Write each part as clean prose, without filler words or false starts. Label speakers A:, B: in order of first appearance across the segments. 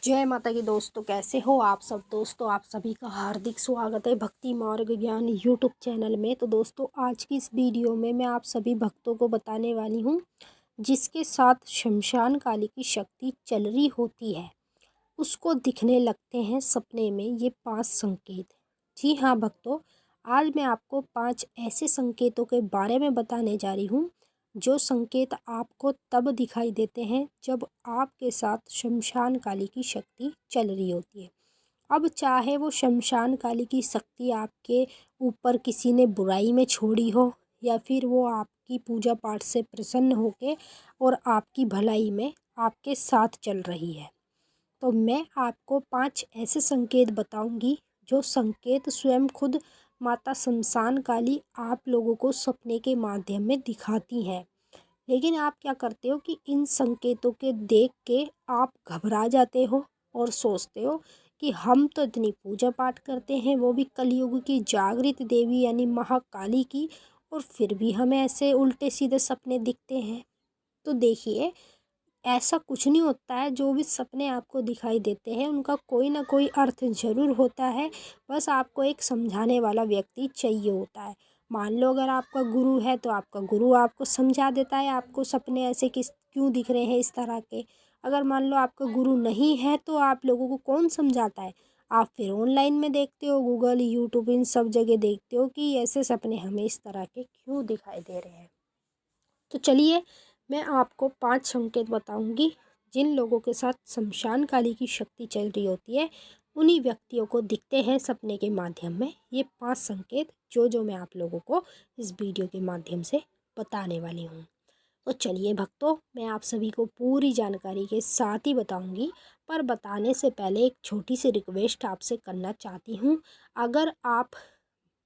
A: जय माता की दोस्तों, कैसे हो आप सब। दोस्तों आप सभी का हार्दिक स्वागत है भक्ति मार्ग ज्ञान यूट्यूब चैनल में। तो दोस्तों आज की इस वीडियो में मैं आप सभी भक्तों को बताने वाली हूँ जिसके साथ शमशान काली की शक्ति चल रही होती है, उसको दिखने लगते हैं सपने में ये 5 संकेत। जी हाँ भक्तों, आज मैं आपको 5 ऐसे संकेतों के बारे में बताने जा रही हूँ जो संकेत आपको तब दिखाई देते हैं जब आपके साथ शमशान काली की शक्ति चल रही होती है। अब चाहे वो शमशान काली की शक्ति आपके ऊपर किसी ने बुराई में छोड़ी हो या फिर वो आपकी पूजा पाठ से प्रसन्न होके और आपकी भलाई में आपके साथ चल रही है, तो मैं आपको 5 ऐसे संकेत बताऊंगी जो संकेत स्वयं खुद माता शमशान काली आप लोगों को सपने के माध्यम में दिखाती हैं। लेकिन आप क्या करते हो कि इन संकेतों के देख के आप घबरा जाते हो और सोचते हो कि हम तो इतनी पूजा पाठ करते हैं, वो भी कलयुग की जागृत देवी यानी महाकाली की, और फिर भी हमें ऐसे उल्टे सीधे सपने दिखते हैं। तो देखिए, ऐसा कुछ नहीं होता है। जो भी सपने आपको दिखाई देते हैं उनका कोई ना कोई अर्थ ज़रूर होता है, बस आपको एक समझाने वाला व्यक्ति चाहिए होता है। मान लो अगर आपका गुरु है तो आपका गुरु आपको समझा देता है आपको सपने ऐसे किस क्यों दिख रहे हैं इस तरह के। अगर मान लो आपका गुरु नहीं है तो आप लोगों को कौन समझाता है। आप फिर ऑनलाइन में देखते हो, गूगल यूट्यूब इन सब जगह देखते हो कि ऐसे सपने हमें इस तरह के क्यों दिखाई दे रहे हैं। तो चलिए मैं आपको 5 संकेत बताऊंगी जिन लोगों के साथ शमशान काली की शक्ति चल रही होती है, उन्हीं व्यक्तियों को दिखते हैं सपने के माध्यम में ये 5 संकेत जो मैं आप लोगों को इस वीडियो के माध्यम से बताने वाली हूँ। तो चलिए भक्तों, मैं आप सभी को पूरी जानकारी के साथ ही बताऊंगी, पर बताने से पहले एक छोटी सी रिक्वेस्ट आपसे करना चाहती हूँ। अगर आप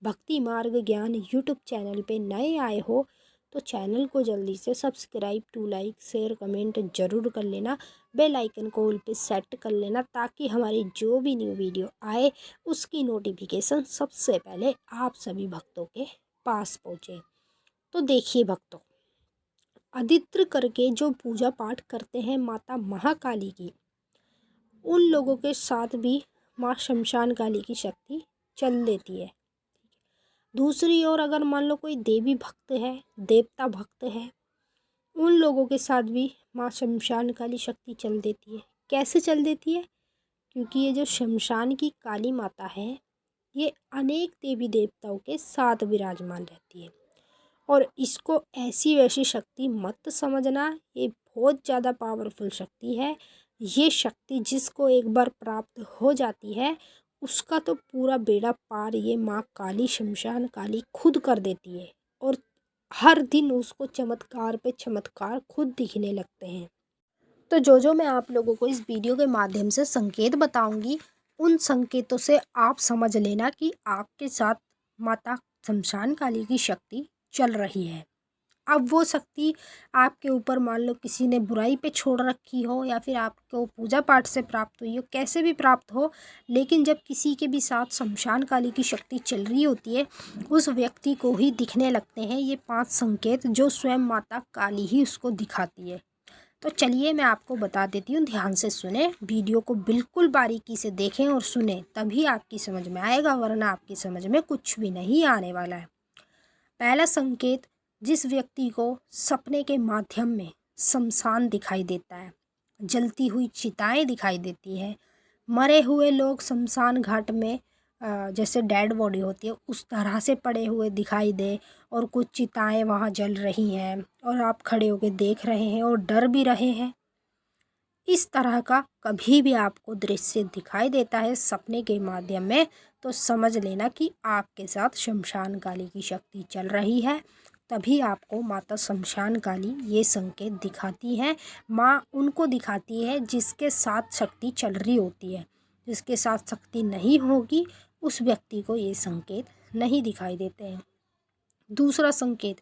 A: भक्ति मार्ग ज्ञान यूट्यूब चैनल पे नए आए हो तो चैनल को जल्दी से subscribe to like share comment ज़रूर कर लेना। बेल आइकन को ऑल पे सेट कर लेना ताकि हमारी जो भी न्यू वीडियो आए उसकी नोटिफिकेशन सबसे पहले आप सभी भक्तों के पास पहुँचे। तो देखिए भक्तों, आदित्र करके जो पूजा पाठ करते हैं माता महाकाली की, उन लोगों के साथ भी माँ शमशान काली की शक्ति चल देती है। दूसरी ओर अगर मान लो कोई देवी भक्त है, देवता भक्त है, उन लोगों के साथ भी माँ शमशान काली शक्ति चल देती है। कैसे चल देती है? क्योंकि ये जो शमशान की काली माता है ये अनेक देवी देवताओं के साथ विराजमान रहती है, और इसको ऐसी वैसी शक्ति मत समझना, ये बहुत ज़्यादा पावरफुल शक्ति है। ये शक्ति जिसको एक बार प्राप्त हो जाती है उसका तो पूरा बेड़ा पार ये माँ काली शमशान काली खुद कर देती है, और हर दिन उसको चमत्कार पे चमत्कार खुद दिखने लगते हैं। तो जो मैं आप लोगों को इस वीडियो के माध्यम से संकेत बताऊंगी, उन संकेतों से आप समझ लेना कि आपके साथ माता शमशान काली की शक्ति चल रही है। अब वो शक्ति आपके ऊपर मान लो किसी ने बुराई पे छोड़ रखी हो या फिर आपको पूजा पाठ से प्राप्त हुई हो, कैसे भी प्राप्त हो, लेकिन जब किसी के भी साथ शमशान काली की शक्ति चल रही होती है उस व्यक्ति को ही दिखने लगते हैं ये 5 संकेत जो स्वयं माता काली ही उसको दिखाती है। तो चलिए मैं आपको बता देती हूँ, ध्यान से सुने, वीडियो को बिल्कुल बारीकी से देखें और सुने, तभी आपकी समझ में आएगा, वरना आपकी समझ में कुछ भी नहीं आने वाला है। पहला संकेत, जिस व्यक्ति को सपने के माध्यम में शमशान दिखाई देता है, जलती हुई चिताएं दिखाई देती है, मरे हुए लोग शमशान घाट में जैसे डेड बॉडी होती है उस तरह से पड़े हुए दिखाई दे, और कुछ चिताएं वहाँ जल रही हैं और आप खड़े होकर देख रहे हैं और डर भी रहे हैं, इस तरह का कभी भी आपको दृश्य दिखाई देता है सपने के माध्यम में, तो समझ लेना कि आपके साथ शमशान काली की शक्ति चल रही है। तभी आपको माता शमशान काली ये संकेत दिखाती है। माँ उनको दिखाती है जिसके साथ शक्ति चल रही होती है, जिसके साथ शक्ति नहीं होगी उस व्यक्ति को ये संकेत नहीं दिखाई देते हैं। दूसरा संकेत,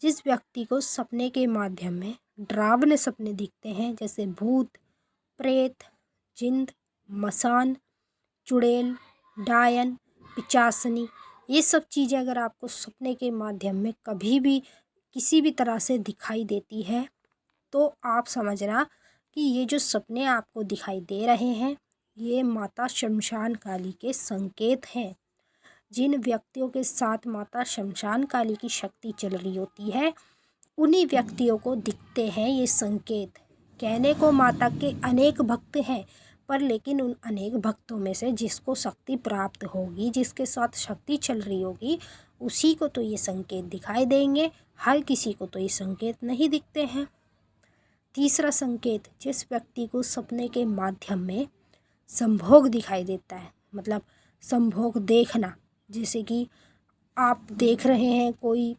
A: जिस व्यक्ति को सपने के माध्यम में डरावने सपने दिखते हैं जैसे भूत प्रेत जिंद मसान चुड़ैल डायन पिचासनी, ये सब चीज़ें अगर आपको सपने के माध्यम में कभी भी किसी भी तरह से दिखाई देती है तो आप समझना कि ये जो सपने आपको दिखाई दे रहे हैं ये माता शमशान काली के संकेत हैं। जिन व्यक्तियों के साथ माता शमशान काली की शक्ति चल रही होती है उन्हीं व्यक्तियों को दिखते हैं ये संकेत। कहने को माता के अनेक भक्त हैं, पर लेकिन उन अनेक भक्तों में से जिसको शक्ति प्राप्त होगी, जिसके साथ शक्ति चल रही होगी, उसी को तो ये संकेत दिखाई देंगे। हर किसी को तो ये संकेत नहीं दिखते हैं। तीसरा संकेत, जिस व्यक्ति को सपने के माध्यम में संभोग दिखाई देता है, मतलब संभोग देखना, जैसे कि आप देख रहे हैं कोई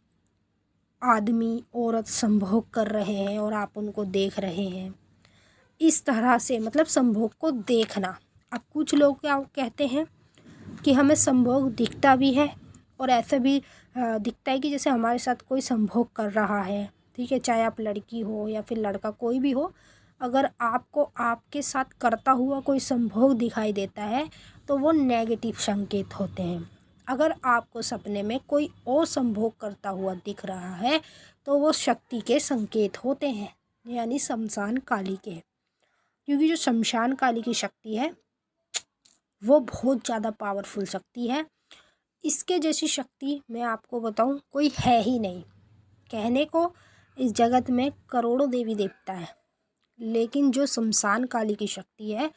A: आदमी औरत संभोग कर रहे हैं और आप उनको देख रहे हैं, इस तरह से मतलब संभोग को देखना। अब कुछ लोग क्या कहते हैं कि हमें संभोग दिखता भी है और ऐसा भी दिखता है कि जैसे हमारे साथ कोई संभोग कर रहा है, ठीक है, चाहे आप लड़की हो या फिर लड़का, कोई भी हो, अगर आपको आपके साथ करता हुआ कोई संभोग दिखाई देता है तो वो नेगेटिव संकेत होते हैं। अगर आपको सपने में कोई और संभोग करता हुआ दिख रहा है तो वो शक्ति के संकेत होते हैं, यानी शमशान काली के। क्योंकि जो शमशान काली की शक्ति है वो बहुत ज़्यादा पावरफुल शक्ति है। इसके जैसी शक्ति मैं आपको बताऊं कोई है ही नहीं। कहने को इस जगत में करोड़ों देवी देवता है, लेकिन जो शमशान काली की शक्ति है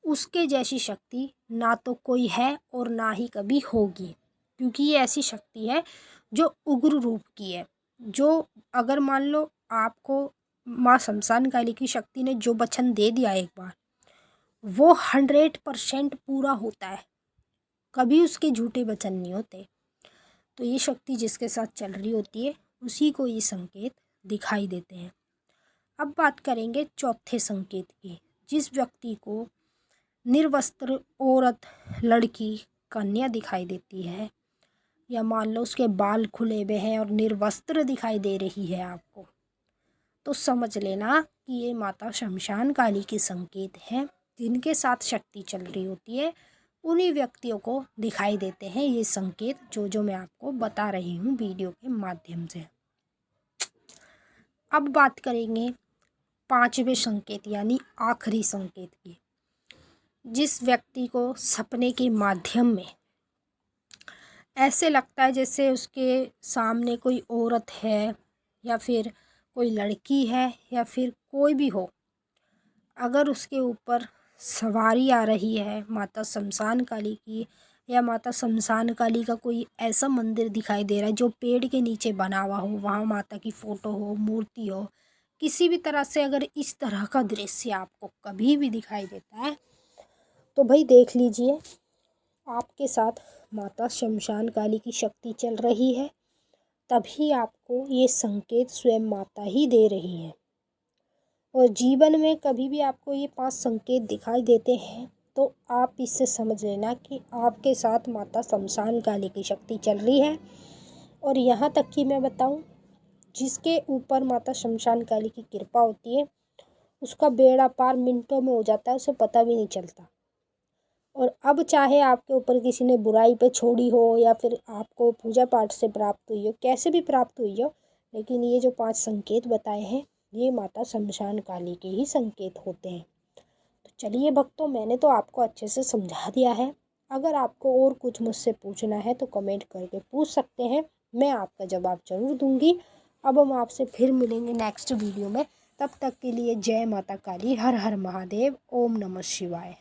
A: उसके जैसी शक्ति ना तो कोई है और ना ही कभी होगी। क्योंकि ये ऐसी शक्ति है जो उग्र रूप की है, जो अगर मान लो आपको माँ शमशान काली की शक्ति ने जो वचन दे दिया एक बार, वो 100% पूरा होता है, कभी उसके झूठे वचन नहीं होते। तो ये शक्ति जिसके साथ चल रही होती है उसी को ये संकेत दिखाई देते हैं। अब बात करेंगे चौथे संकेत की। जिस व्यक्ति को निर्वस्त्र औरत, लड़की, कन्या दिखाई देती है, या मान लो उसके बाल खुले हुए हैं और निर्वस्त्र दिखाई दे रही है आपको, तो समझ लेना कि ये माता शमशान काली के संकेत हैं। जिनके साथ शक्ति चल रही होती है उन्हीं व्यक्तियों को दिखाई देते हैं ये संकेत, जो मैं आपको बता रही हूँ वीडियो के माध्यम से। अब बात करेंगे पांचवें संकेत यानी आखिरी संकेत की। जिस व्यक्ति को सपने के माध्यम में ऐसे लगता है जैसे उसके सामने कोई औरत है या फिर कोई लड़की है या फिर कोई भी हो, अगर उसके ऊपर सवारी आ रही है माता शमशान काली की, या माता शमशान काली का कोई ऐसा मंदिर दिखाई दे रहा है जो पेड़ के नीचे बना हुआ हो, वहाँ माता की फ़ोटो हो, मूर्ति हो, किसी भी तरह से अगर इस तरह का दृश्य आपको कभी भी दिखाई देता है तो भाई देख लीजिए आपके साथ माता शमशान काली की शक्ति चल रही है। तभी आपको ये संकेत स्वयं माता ही दे रही है। और जीवन में कभी भी आपको ये 5 संकेत दिखाई देते हैं तो आप इससे समझ लेना कि आपके साथ माता शमशान काली की शक्ति चल रही है। और यहाँ तक कि मैं बताऊँ, जिसके ऊपर माता शमशान काली की कृपा होती है उसका बेड़ा पार मिनटों में हो जाता है, उसे पता भी नहीं चलता। और अब चाहे आपके ऊपर किसी ने बुराई पे छोड़ी हो या फिर आपको पूजा पाठ से प्राप्त हुई हो, कैसे भी प्राप्त हुई हो, लेकिन ये जो 5 संकेत बताए हैं ये माता शमशान काली के ही संकेत होते हैं। तो चलिए भक्तों, मैंने तो आपको अच्छे से समझा दिया है। अगर आपको और कुछ मुझसे पूछना है तो कमेंट करके पूछ सकते हैं, मैं आपका जवाब ज़रूर दूंगी। अब हम आपसे फिर मिलेंगे नेक्स्ट वीडियो में। तब तक के लिए जय माता काली, हर हर महादेव, ओम नमः शिवाय।